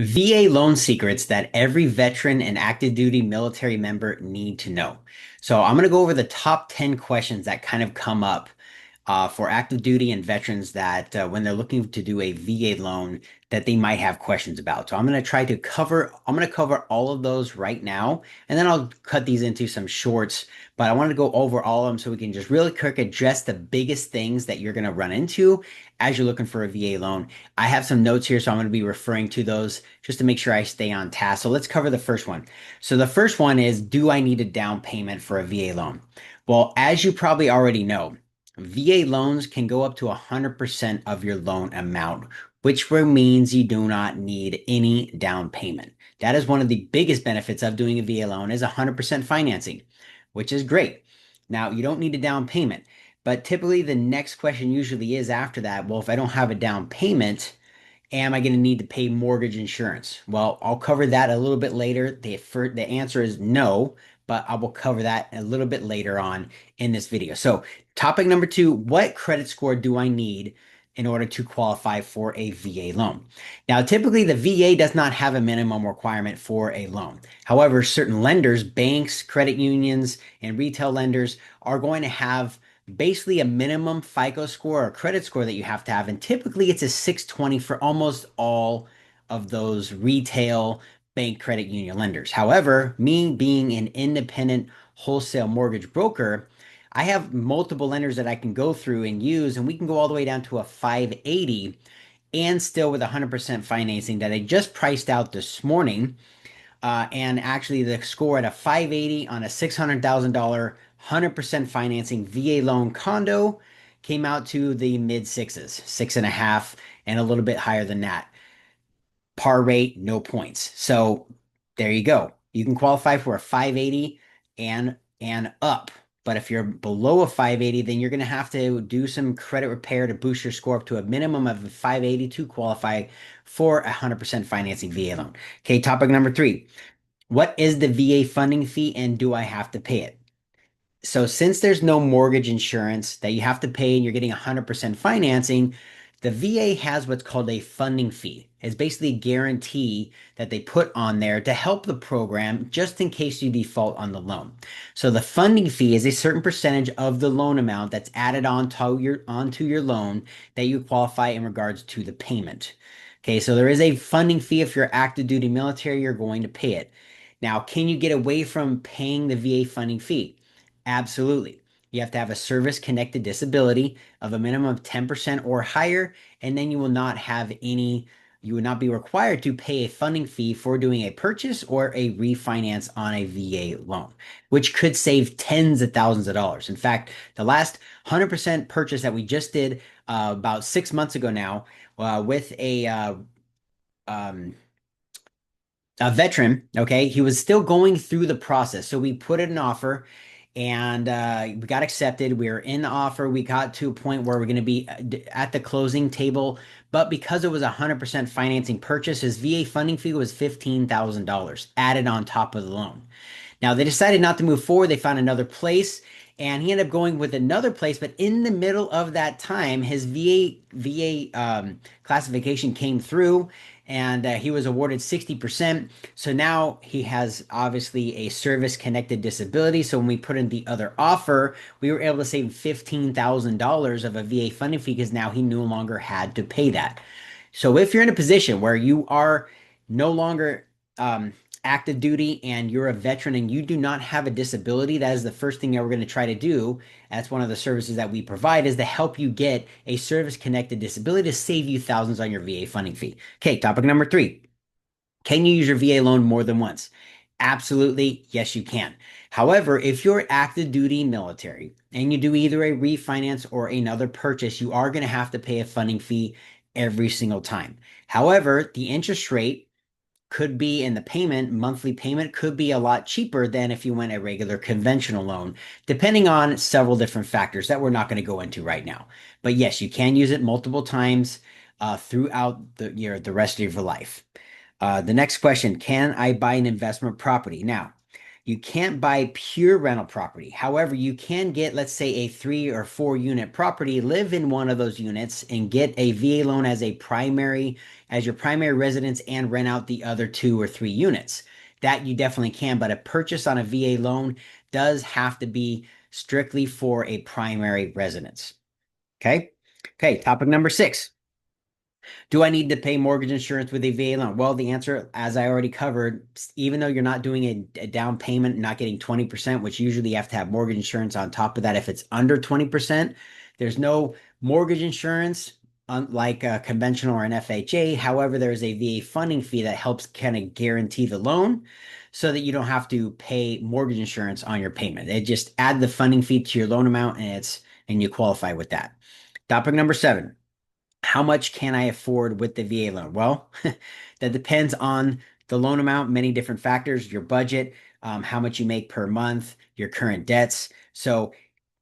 VA loan secrets that every veteran and active duty military member need to know. So I'm going to go over the top 10 questions that kind of come up for active duty and veterans that when they're looking to do a VA loan that they might have questions about. So I'm going to cover all of those right now, and then I'll cut these into some shorts, but I wanted to go over all of them so we can just really quick address the biggest things that you're going to run into as you're looking for a VA loan. I have some notes here, so I'm going to be referring to those just to make sure I stay on task. So let's cover the first one. So the first one is, do I need a down payment for a VA loan? Well, as you probably already know, VA loans can go up to 100% of your loan amount, which means you do not need any down payment. That is one of the biggest benefits of doing a VA loan is 100% financing, which is great. Now, you don't need a down payment, but typically the next question usually is after that, well, if I don't have a down payment, am I going to need to pay mortgage insurance? Well, I'll cover that a little bit later. The answer is no, but I will cover that a little bit later on in this video. So, topic number two, what credit score do I need in order to qualify for a VA loan? Now, typically the VA does not have a minimum requirement for a loan. However, certain lenders, banks, credit unions, and retail lenders are going to have basically a minimum FICO score or credit score that you have to have. And typically it's a 620 for almost all of those retail bank credit union lenders. However, me being an independent wholesale mortgage broker, I have multiple lenders that I can go through and use, and we can go all the way down to a 580 and still with 100% financing that I just priced out this morning. And actually, the score at a 580 on a $600,000 100% financing VA loan condo came out to the mid sixes, 6.5, and a little bit higher than that. Par rate, no points. So there you go. You can qualify for a 580 and up. But if you're below a 580, then you're going to have to do some credit repair to boost your score up to a minimum of a 580 to qualify for a 100% financing VA loan. Okay, topic number three. What is the VA funding fee and do I have to pay it? So since there's no mortgage insurance that you have to pay and you're getting 100% financing, the VA has what's called a funding fee. It's basically a guarantee that they put on there to help the program just in case you default on the loan. So the funding fee is a certain percentage of the loan amount that's added onto your loan that you qualify in regards to the payment. Okay, so there is a funding fee. If you're active duty military, you're going to pay it. Now, can you get away from paying the VA funding fee? Absolutely. You have to have a service-connected disability of a minimum of 10% or higher, and then you would not be required to pay a funding fee for doing a purchase or a refinance on a VA loan, which could save tens of thousands of dollars. In fact, the last 100% purchase that we just did about 6 months ago now with um, a veteran, okay, he was still going through the process. So we put in an offer and we got accepted. We were in the offer. We got to a point where we're going to be at the closing table. But because it was a 100% financing purchase, his VA funding fee was $15,000 added on top of the loan. Now they decided not to move forward. They found another place and he ended up going with another place. But in the middle of that time, his VA classification came through and he was awarded 60%. So now he has obviously a service connected disability. So when we put in the other offer, we were able to save $15,000 of a VA funding fee because now he no longer had to pay that. So if you're in a position where you are no longer active duty and you're a veteran and you do not have a disability, that is the first thing that we're going to try to do. That's one of the services that we provide is to help you get a service connected disability to save you thousands on your VA funding fee. Okay, topic number three. Can you use your VA loan more than once? Absolutely, yes, you can. However, if you're active duty military and you do either a refinance or another purchase, you are going to have to pay a funding fee every single time. However, the interest rate could be in the monthly payment could be a lot cheaper than if you went a regular conventional loan, depending on several different factors that we're not going to go into right now. But yes, you can use it multiple times throughout the rest of your life. The next question, can I buy an investment property? Now, You can't buy pure rental property. However, you can get, let's say, a 3 or 4 unit property, live in one of those units, and get a VA loan as your primary residence and rent out the other 2 or 3 units. That you definitely can, but a purchase on a VA loan does have to be strictly for a primary residence. Okay. Okay. Topic number 6. Do I need to pay mortgage insurance with a VA loan? Well, the answer, as I already covered, even though you're not doing a down payment, not getting 20%, which usually you have to have mortgage insurance on top of that if it's under 20%, there's no mortgage insurance unlike a conventional or an FHA. However, there's a VA funding fee that helps kind of guarantee the loan so that you don't have to pay mortgage insurance on your payment. They just add the funding fee to your loan amount and you qualify with that. Topic number 7. How much can I afford with the VA loan? Well, that depends on the loan amount, many different factors, your budget, how much you make per month, your current debts. So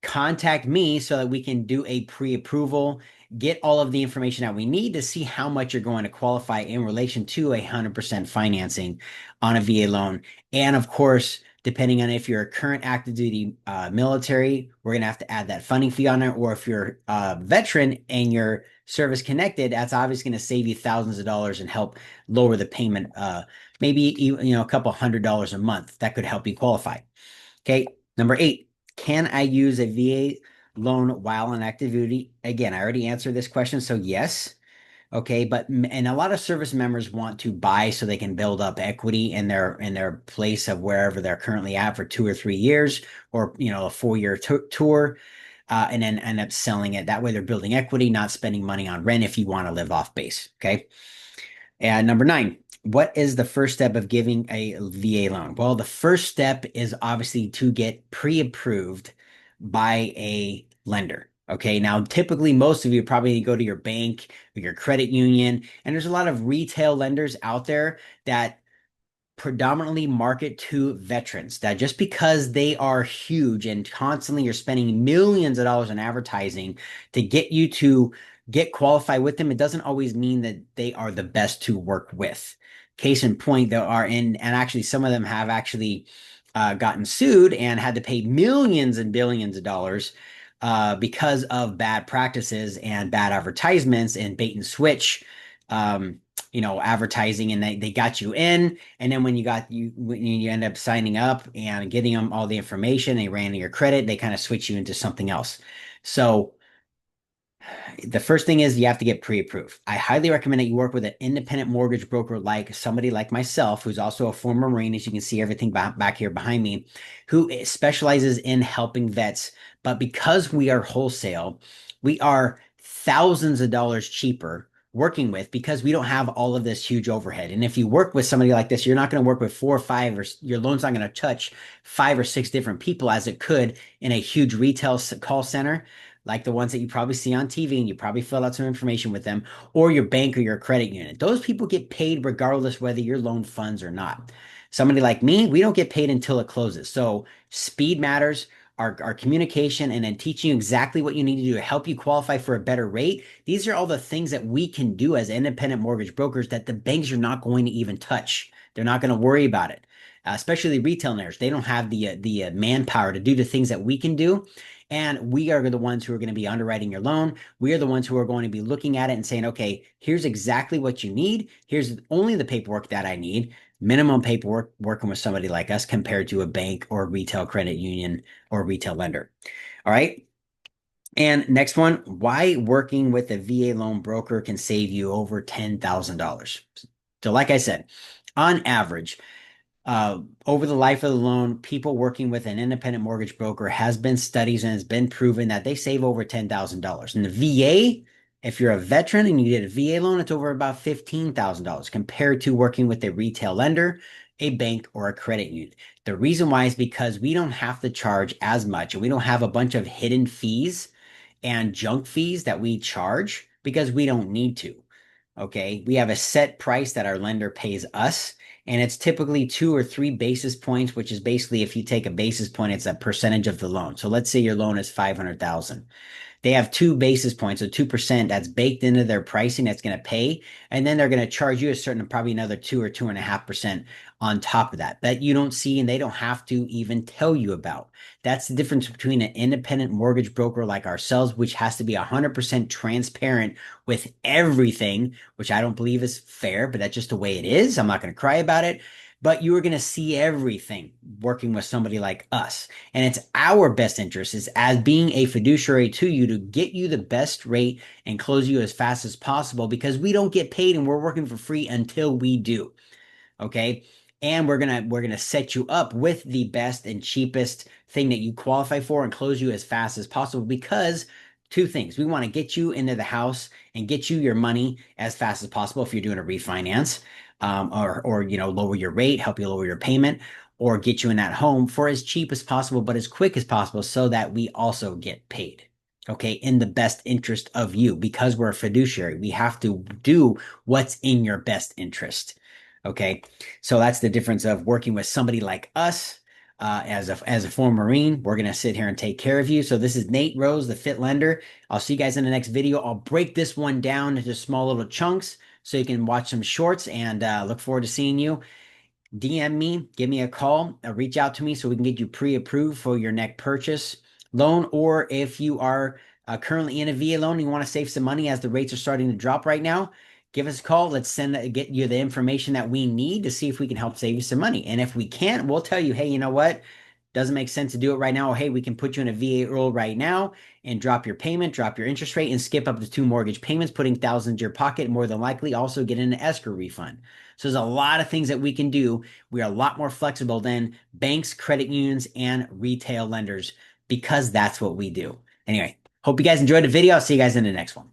contact me so that we can do a pre-approval, get all of the information that we need to see how much you're going to qualify in relation to 100% financing on a VA loan. And of course, depending on if you're a current active duty military, we're going to have to add that funding fee on it. Or if you're a veteran and you're service connected, that's obviously going to save you thousands of dollars and help lower the payment. Maybe even, a couple $100 a month that could help you qualify. Okay. Number 8, can I use a VA loan while on active duty? Again, I already answered this question. So yes. Okay, and a lot of service members want to buy so they can build up equity in their place of wherever they're currently at for 2 or 3 years, or a 4-year tour, and then end up selling it. That way, they're building equity, not spending money on rent if you want to live off base. Okay, and number 9. What is the first step of giving a VA loan? Well, the first step is obviously to get pre-approved by a lender. Okay, now typically most of you probably go to your bank or your credit union, and there's a lot of retail lenders out there that predominantly market to veterans, that just because they are huge and constantly you're spending millions of dollars in advertising to get you to get qualified with them, it doesn't always mean that they are the best to work with. Case in point, there are and actually some of them have actually gotten sued and had to pay millions and billions of dollars because of bad practices and bad advertisements and bait and switch advertising, and they got you in, and then when you end up signing up and getting them all the information, they ran your credit, they kind of switch you into something else. So the first thing is you have to get pre-approved. I highly recommend that you work with an independent mortgage broker, like somebody like myself, who's also a former Marine, as you can see everything back here behind me, who specializes in helping vets. But because we are wholesale, we are thousands of dollars cheaper working with, because we don't have all of this huge overhead. And if you work with somebody like this, you're not going to work with 4 or 5, or your loan's not going to touch 5 or 6 different people as it could in a huge retail call center, like the ones that you probably see on TV, and you probably fill out some information with them, or your bank or your credit union. Those people get paid regardless whether your loan funds or not. Somebody like me, we don't get paid until it closes. So speed matters. Our communication, and then teaching you exactly what you need to do to help you qualify for a better rate. These are all the things that we can do as independent mortgage brokers that the banks are not going to even touch. They're not going to worry about it, especially retail lenders. They don't have the manpower to do the things that we can do. And we are the ones who are going to be underwriting your loan. We are the ones who are going to be looking at it and saying, okay, here's exactly what you need. Here's only the paperwork that I need. Minimum paperwork working with somebody like us compared to a bank or retail credit union or retail lender. All right. And next one, why working with a VA loan broker can save you over $10,000. So like I said, on average, over the life of the loan, people working with an independent mortgage broker, has been studies and has been proven that they save over $10,000. And the VA, if you're a veteran and you get a VA loan, it's over about $15,000 compared to working with a retail lender, a bank, or a credit union. The reason why is because we don't have to charge as much, and we don't have a bunch of hidden fees and junk fees that we charge because we don't need to. Okay, we have a set price that our lender pays us, and it's typically 2 or 3 basis points, which is basically, if you take a basis point, it's a percentage of the loan. So let's say your loan is 500,000. They have 2 basis points, so 2% that's baked into their pricing that's going to pay. And then they're going to charge you a certain, probably another 2 or 2.5% on top of that you don't see and they don't have to even tell you about. That's the difference between an independent mortgage broker like ourselves, which has to be 100% transparent with everything, which I don't believe is fair, but that's just the way it is. I'm not going to cry about it. But you are going to see everything working with somebody like us. And it's our best interest is as being a fiduciary to you to get you the best rate and close you as fast as possible because we don't get paid and we're working for free until we do. Okay. And we're gonna set you up with the best and cheapest thing that you qualify for and close you as fast as possible because two things. We want to get you into the house and get you your money as fast as possible if you're doing a refinance, or lower your rate, help you lower your payment, or get you in that home for as cheap as possible, but as quick as possible so that we also get paid. Okay, in the best interest of you because we're a fiduciary. We have to do what's in your best interest. Okay, so that's the difference of working with somebody like us. As a former Marine, we're gonna sit here and take care of you. So this is Nate Rose, the Fit Lender. I'll see you guys in the next video. I'll break this one down into small little chunks so you can watch some shorts and look forward to seeing you. DM me, give me a call, reach out to me so we can get you pre-approved for your next purchase loan. Or if you are currently in a VA loan and you want to save some money as the rates are starting to drop right now, give us a call. Let's get you the information that we need to see if we can help save you some money. And if we can't, we'll tell you, hey, you know what? Doesn't make sense to do it right now. Or hey, we can put you in a VA role right now and drop your payment, drop your interest rate, and skip up to 2 mortgage payments, putting thousands in your pocket. More than likely, also get an escrow refund. So there's a lot of things that we can do. We are a lot more flexible than banks, credit unions, and retail lenders because that's what we do. Anyway, hope you guys enjoyed the video. I'll see you guys in the next one.